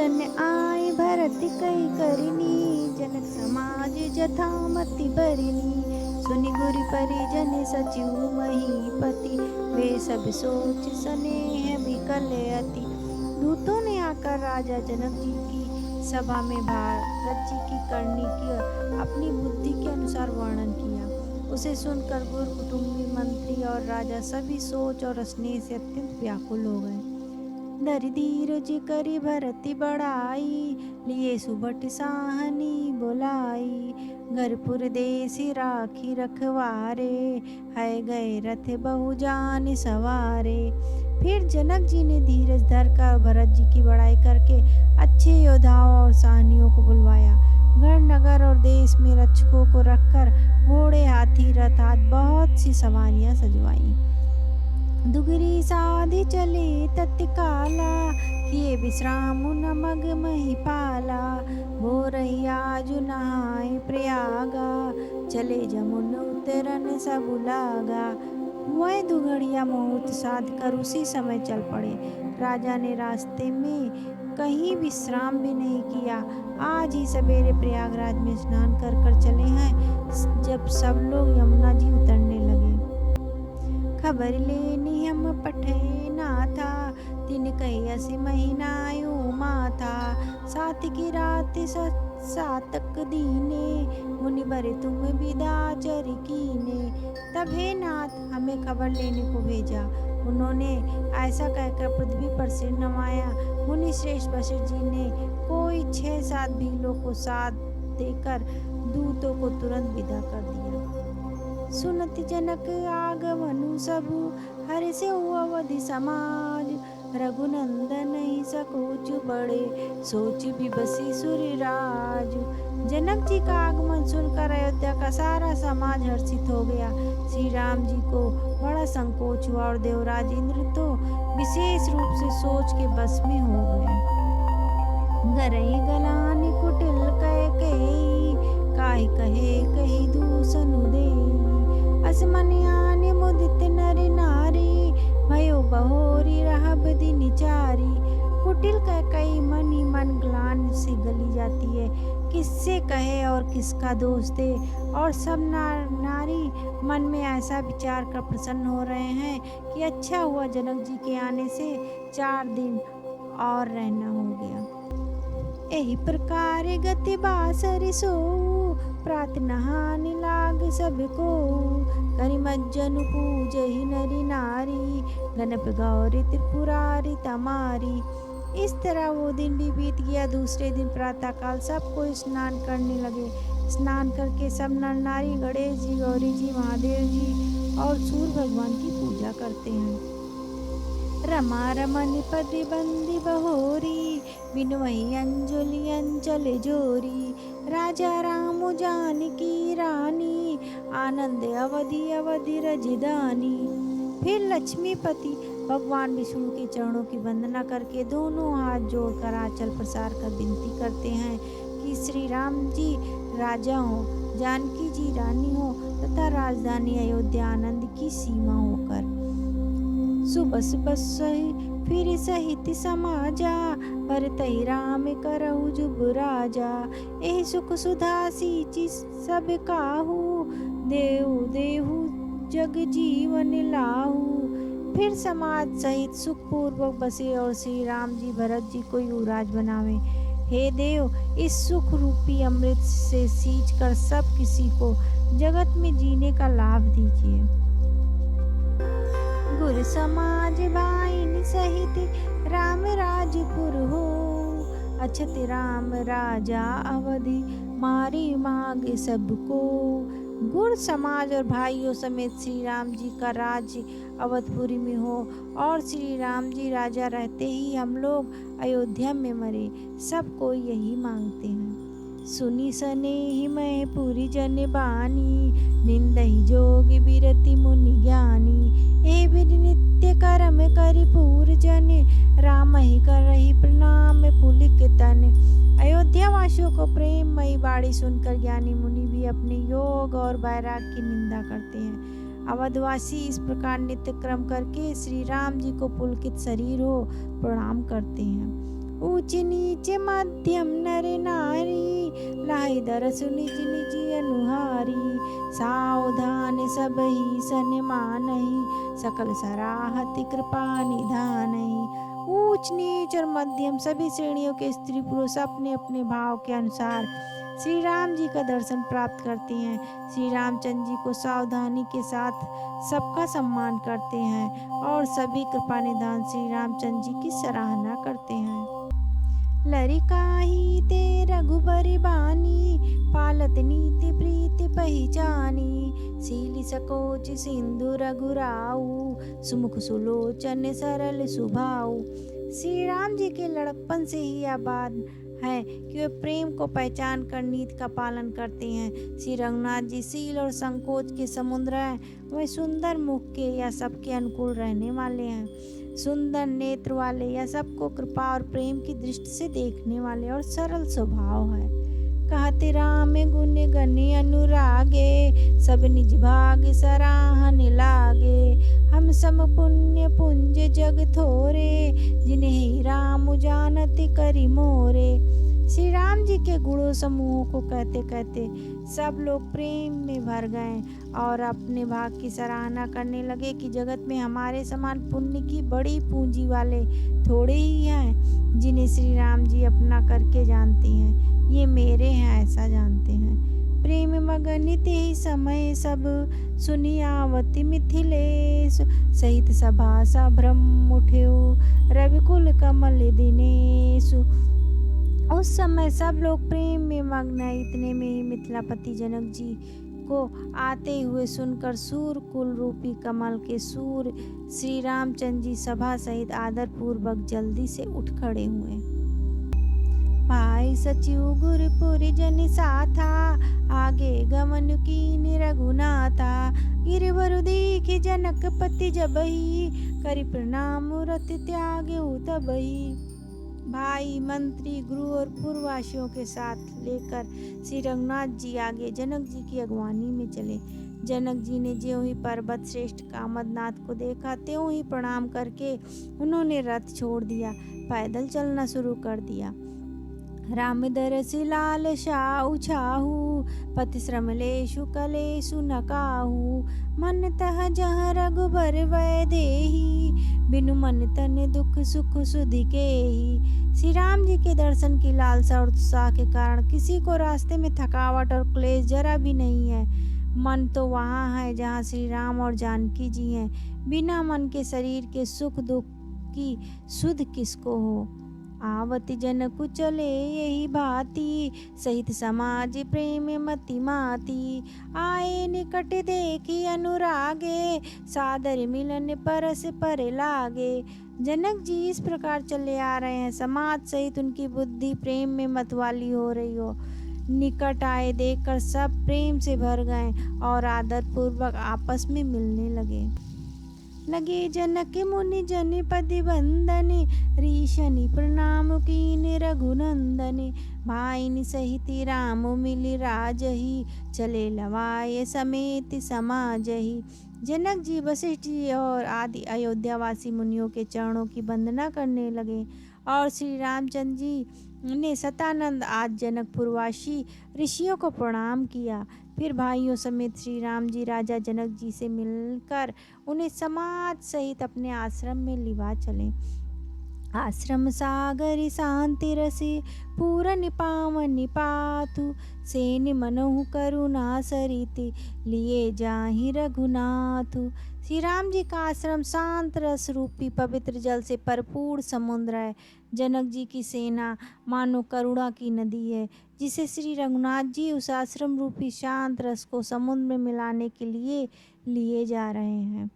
जन आए भरत कई करनी, जनक समाज जथामति बरनी। सुनि गुरु परिजन सचिव महीपति, वे सब सोच स्नेह विकल अति। दूतों ने आकर राजा जनक जी की सभा में भारत जी की करनी की अपनी बुद्धि के अनुसार वर्णन किया। उसे सुनकर गुरु कुटुंबी मंत्री और राजा सभी सोच और स्नेह से अत्यंत व्याकुल हो गए। धरि धीरज करि भरति बड़ाई, लिए सुबट साहनी बोलाई। घरपुर देसी राखी रखवारे, है गए रथ बहु जान सवारे। फिर जनक जी ने धीरज धर कर भरत जी की बड़ाई करके अच्छे योद्धाओं और साहनियों को बुलवाया। घर नगर और देश में रक्षकों को रखकर घोड़े हाथी रथ आदि बहुत सी सवारियां सजवाई। दुगरी साधि चले तत्काला, किए विश्राम न मग महिपाला। वो रही आजु नहाए प्रयागा, चले जमुन उतरन सब लागा। वह दुघड़िया मुहूर्त साध कर उसी समय चल पड़े। राजा ने रास्ते में कहीं विश्राम भी नहीं किया। आज ही सवेरे प्रयागराज में स्नान कर कर चले हैं, जब सब लोग यमुना जी उतरने लगे। खबर लेनी हम पठे ना था, तीन कही महीनायु माथा। सात की रात सातक दीने, मुनि बरे तुम विदाचर कीने। तब हे नाथ हमें खबर लेने को भेजा। उन्होंने ऐसा कहकर पृथ्वी पर सिर नवाया। मुनि श्रेष्ठ वशिष्ठ जी ने कोई 6-7 भीलों को साथ देकर दूतों को तुरंत विदा कर दिया। सुनति जनक आगमनु सबु, हरि से अवधि समाज। रघुनंदन ही सकोच बड़े, सोच भी बसी सुरराज। जनक जी का आगमन सुनकर अयोध्या का सारा समाज हर्षित हो गया। श्री राम जी को बड़ा संकोच हुआ और देवराज इंद्र तो विशेष रूप से सोच के बस में हो गए। गरई गलान कुटिल कह कही, काहि कहे कही दूसनु देई। असमन्यान मुदित नर नारी, भयो बहोरी रहब दिन चारी। कुटिल कह कई मन ही मन ग्लान से गली जाती है, किससे कहे और किसका दोष दे। और सब नारी मन में ऐसा विचार कर प्रसन्न हो रहे हैं कि अच्छा हुआ जनक जी के आने से 4 दिन और रहना हो गया। एहि प्रकार गति बासरि सोऊ, प्रात नहानि लाग सबको। करि मज्जन पूजहि नरि नारी, गणप गौरी त्रिपुरारी तमारी। इस तरह वो दिन भी बीत गया। दूसरे दिन प्रातःकाल सब कोई स्नान करने लगे। स्नान करके सब नर नारी गणेश जी, गौरी जी, महादेव जी और सूर्य भगवान की पूजा करते हैं। रमा रमन पदि बंदी बहोरी, बिनवही अंजलि अंचल जोरी। राजा राम जानकी रानी, आनंद अवधि अवधि रजदानी। फिर लक्ष्मीपति भगवान विष्णु के चरणों की वंदना करके दोनों हाथ जोड़कर आंचल पसार कर विनती करते हैं कि श्री राम जी राजा हो, जानकी जी रानी हो तथा राजधानी अयोध्या आनंद की सीमा होकर। सुबस बस फिर सहित समाजा, भरतहि राम करहु जुब राजा। एहि सुख सुधा सींचि सब काहू, देहु देहु जग जीवन लाहू। फिर समाज सहित सुखपूर्वक बसे और श्री राम जी भरत जी को युवराज बनावे। हे देव, इस सुख रूपी अमृत से सींच कर सब किसी को जगत में जीने का लाभ दीजिए। गुर समाज भाइन सहित राम राजपुर हो, अछत राम राजा अवधि मारी मांग सबको। गुर समाज और भाइयों समेत श्री राम जी का राज्य अवधपुरी में हो और श्री राम जी राजा रहते ही हम लोग अयोध्या में मरे, सब कोई यही मांगते हैं। सुनी सनेहि मैं पुरी जन बानी, निंदहि जोग बिरति मुनि ज्ञानी। ए विधि नित्य कर्म करि पूर जन, राम ही करहि प्रणाम पुलिक तन। अयोध्या वासियों को प्रेममयी बाणी सुनकर ज्ञानी मुनि भी अपने योग और वैराग की निंदा करते हैं। अवधवासी इस प्रकार नित्य क्रम करके श्री राम जी को पुलकित शरीर हो प्रणाम करते हैं। ऊंच नीच मध्यम नर नारी, लाहि दरस निज निज अनुहारी। सावधान सबहि सन मानहि, सकल सराहति कृपा निधानहि। ऊंच नीच और मध्यम सभी श्रेणियों के स्त्री पुरुष अपने अपने भाव के अनुसार श्री राम जी का दर्शन प्राप्त करते हैं। श्री रामचंद्र जी को सावधानी के साथ सबका सम्मान करते हैं और सभी कृपा निधान श्री रामचंद्र जी की सराहना करते हैं। लरिकाहि ते रघुबर बानी, पालत नीति प्रीति पहिचानी। सीली सकोच सिंधु रघुराऊ, सुमुख सुलोचन सरल सुभाऊ। श्री राम जी के लड़कपन से ही आबाद है कि वे प्रेम को पहचान कर नीति का पालन करते हैं। श्री रघुनाथ जी सील और संकोच के समुद्र हैं। वे सुंदर मुख के या सबके अनुकूल रहने वाले हैं, सुंदर नेत्र वाले या सबको कृपा और प्रेम की दृष्टि से देखने वाले और सरल स्वभाव है। कहते राम गुण गनि अनुरागे, सब निज भाग सराहन लागे। हम सम पुण्य पुंज जग थोरे, जिन्हें राम जानत करि मोरे। श्री राम जी के गुणों समूहों को कहते कहते सब लोग प्रेम में भर गए और अपने भाग की सराहना करने लगे कि जगत में हमारे समान पुण्य की बड़ी पूंजी वाले थोड़े ही हैं, जिन्हें श्री राम जी अपना करके जानते हैं। ये मेरे हैं ऐसा जानते हैं। प्रेम मगनित ही समय सब, सुनियावती मिथिलेश। सहित सभा सा भ्रम उठ्यो, रविकुल कमल दिनेशु। उस समय सब लोग प्रेम में मग्न है। इतने में ही मिथिलापति जनक जी को आते हुए सुनकर सूर कुल रूपी कमल के सूर श्री रामचंद्र जी सभा सहित आदर पूर्वक जल्दी से उठ खड़े हुए। भाई सचिव गुरुपुर जन साथा, आगे गमन कीन रघुनाथा। गिरवर दीख जनक पति जबहि, करि प्रणाम रत त्याग्यो तबहि। भाई मंत्री गुरु और पूर्ववासियों के साथ लेकर श्री रघुनाथ जी आगे जनक जी की अगवानी में चले। जनक जी ने ज्यों ही पर्वत श्रेष्ठ कामदनाथ को देखा त्यों ही प्रणाम करके उन्होंने रथ छोड़ दिया, पैदल चलना शुरू कर दिया। राम दरसि लाल शाहु छाहू, पति श्रमलेशु कलेशु न काहू। मन तह जहाँ रघुबर वैदेही, बिनु मन तन दुख सुख सुधि केही। श्री राम जी के दर्शन की लालसा और उत्साह के कारण किसी को रास्ते में थकावट और क्लेश जरा भी नहीं है। मन तो वहाँ है जहाँ श्री राम और जानकी जी हैं। बिना मन के शरीर के सुख दुख की सुध किसको हो। आवति जनकु चले यही भांति, सहित समाज प्रेम मति माती। आए निकट देखी अनुरागे, सादर मिलन परस पर लागे। जनक जी इस प्रकार चले आ रहे हैं, समाज सहित उनकी बुद्धि प्रेम में मतवाली हो रही हो। निकट आए देखकर सब प्रेम से भर गए और आदर पूर्वक आपस में मिलने लगे। लगे जनक मुनि जन पति बंदने, ऋषनि प्रणाम कीन रघुनंदने। भाईनि सहित राम मिलि राजहि, चले लवाय समेत समाजहि। जनक जी वशिष्ठ जी और आदि अयोध्यावासी मुनियों के चरणों की वंदना करने लगे और श्री रामचंद्र जी ने सतानंद आज जनकपुरवासी ऋषियों को प्रणाम किया। फिर भाइयों समेत श्री राम जी राजा जनक जी से मिलकर उन्हें समाज सहित अपने आश्रम में लिवा चले। आश्रम सागर शांति रसी, पूरन पावन पातु। सेन मनहु करुणा सरिति, लिए जाहि रघुनाथु। श्री राम जी का आश्रम शांत रस रूपी पवित्र जल से भरपूर समुद्र है। जनक जी की सेना मानो करुणा की नदी है, जिसे श्री रघुनाथ जी उस आश्रम रूपी शांत रस को समुद्र में मिलाने के लिए लिए जा रहे हैं।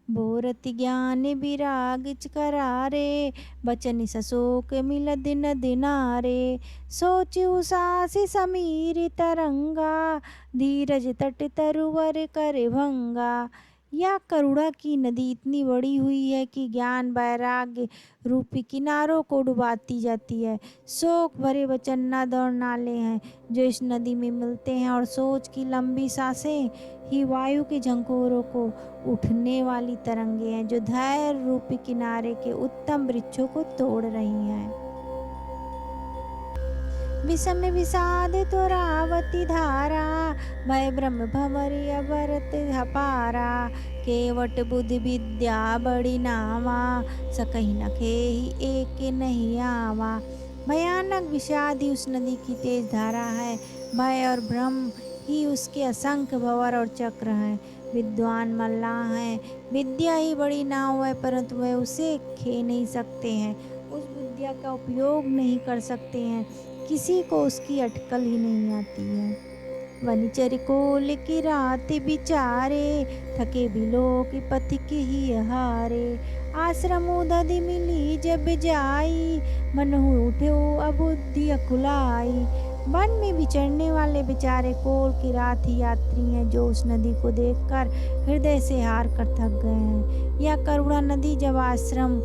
बोरति ज्ञान विराग करारे, बचन सशोक मिलद नदिनारे। सोच उसासी समीर तरंगा, धीरज तट तरुवर कर भंगा। यह करुणा की नदी इतनी बड़ी हुई है कि ज्ञान वैराग्य रूपी किनारों को डुबाती जाती है। शोक भरे वचन नद और नाले हैं जो इस नदी में मिलते हैं, और सोच की लंबी सांसें ही वायु के झंकोरों को उठने वाली तरंगे हैं जो धैर्य रूपी किनारे के उत्तम वृक्षों को तोड़ रही हैं। विषम विषाद त्वरावती धारा, भय ब्रह्म भंवर अवरत अपारा, केवट बुद्धि विद्या बड़ी नावा, सकहि न खेहि एक नहीं आवा। भयानक विषाद ही उस नदी की तेज धारा है, भय और भ्रम ही उसके असंख्य भंवर और चक्र हैं। विद्वान मल्लाह हैं, विद्या ही बड़ी नाव है, परंतु वह उसे खे नहीं सकते हैं, उस विद्या का उपयोग नहीं कर सकते हैं, किसी को उसकी अटकल ही नहीं आती है। वनिचर कोल की रात बिचारे, थके बिलोक पथिक ही हारे। आश्रम उदधि मिली जब जाई, मनहु उठो अबुद्धि अकुलाई। वन में विचरने वाले बेचारे कोल की रात ही यात्री हैं, जो उस नदी को देखकर हृदय से हार कर थक गए हैं। यह करुणा नदी जब आश्रम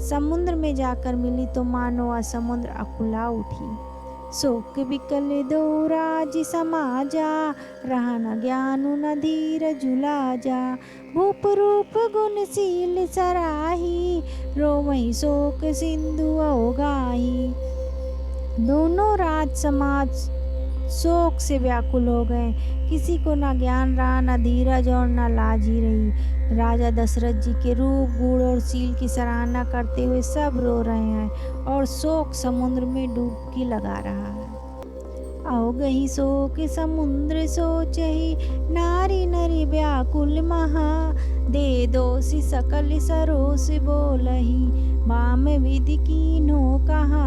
समुद्र में जाकर मिली तो मानो वह समुद्र अकुला उठी। शोक विकल दो राज समाजा, रहा न ज्ञानु न धीर जुलाजा। भूप रूप गुणशील सराही, रोवहि शोक सिंधु अवगाही। दोनों राज समाज शोक से व्याकुल हो गए, किसी को न ज्ञान रहा, न धीरज और न लाज ही रही। राजा दशरथ जी के रूप गुण और शील की सराहना करते हुए सब रो रहे हैं और शोक समुद्र में डुबकी लगा रहा है। अवगहि शोक समुद्र सोचहि, नारी नरी व्याकुल महा। दे दोषि सकल सरोस बोलहि, बाम विधि कीन्हो कहा।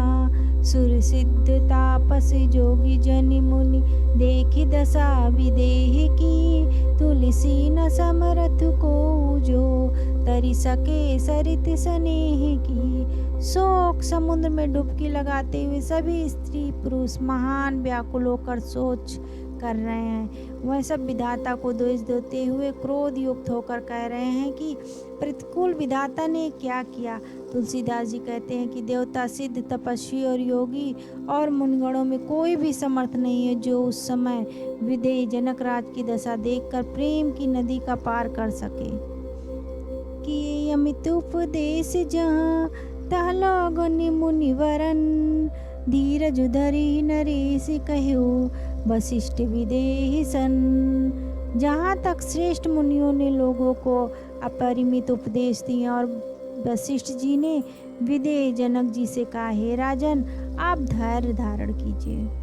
सुर सिद्ध तापस जोगी जनि मुनि, देखि दशा विदेह की। तुलसी न समरथ को जो, तरि सके सरित स्नेह की। शोक समुद्र में डुबकी लगाते हुए सभी स्त्री पुरुष महान व्याकुल होकर सोच कर रहे हैं। वह सब विधाता को दोष देते हुए क्रोध युक्त होकर कह रहे हैं कि प्रतिकूल विधाता ने क्या किया। तुलसीदास जी कहते हैं कि देवता, सिद्ध, तपस्वी और योगी और मुनिगणों में कोई भी समर्थ नहीं है जो उस समय विदेह जनक राज की दशा देखकर प्रेम की नदी का पार कर सके। कि अमित उपदेश जहाँ, तह लोगनि मुनिवरन। धीरज धरि नरेश कह्यो, वशिष्ठ विदेह सन। जहाँ तक श्रेष्ठ मुनियों ने लोगों को अपरिमित उपदेश दिए और वशिष्ठ जी ने विदेह जनक जी से कहा, हे राजन, आप धैर्य धारण कीजिए।